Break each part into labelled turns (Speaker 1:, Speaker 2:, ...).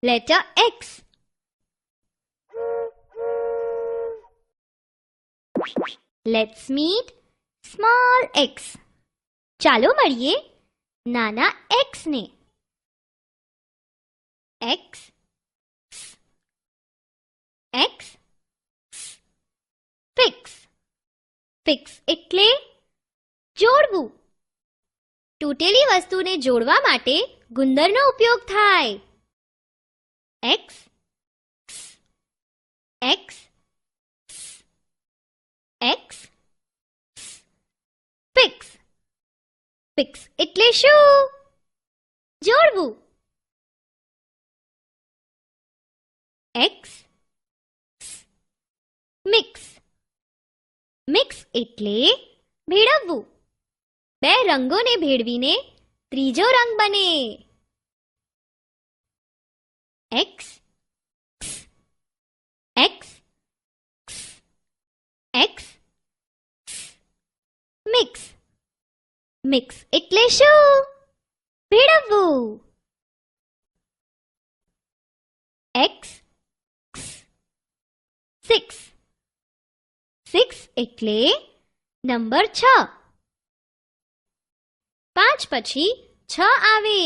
Speaker 1: Letter X. Let's meet small x. ચાલો મળીએ નાના x ને. x x fix. fix એટલે જોડવું. તૂટેલી વસ્તુને જોડવા માટે ગુંદરનો ઉપયોગ થાય. x x x fix. fix એટલે શું? જોડવું. x mix. mix એટલે ભેળવવું. બે રંગોને ભેળવીને ત્રીજો રંગ બને. x x x mix. mix એટલે શું? ભેળવવું. x 6. 6 એટલે નંબર 6. 5 પછી 6 આવે.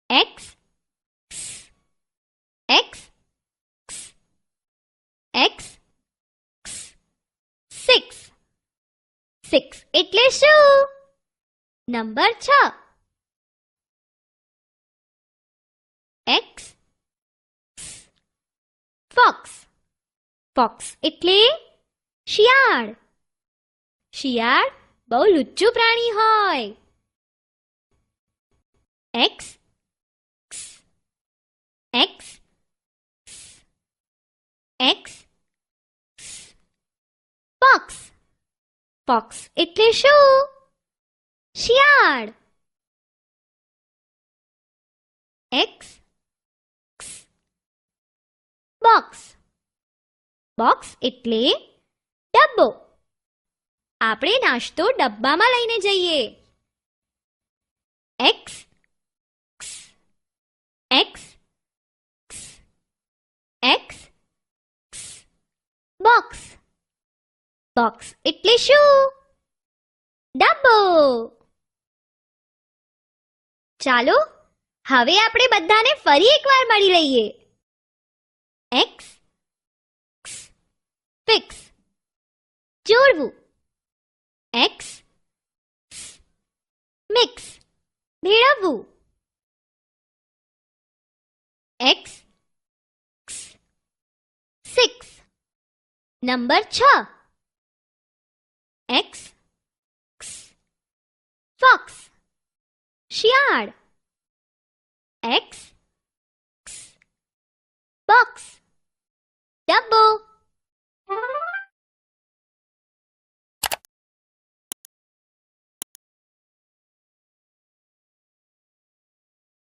Speaker 1: x x x 6. 6 એટલે શું? નંબર 6. x fox. fox એટલે શિયાળ. શિયાળ બહુ લુચ્ચું પ્રાણી હોય. x x x fox. fox એટલે શું? શિયાળ. x box. box એટલે ડબ્બો. આપણે નાસ્તો ડબ્બામાં લઈને જઈએ. x x x box. box એટલે શું? ડબ્બો. ચાલો હવે આપણે બધાને ફરી એકવાર મળી લઈએ. x fix જોડવું. x mix ભેળવવું. x 6 number 6. x fox શિયાળ. x box ડબ્બો.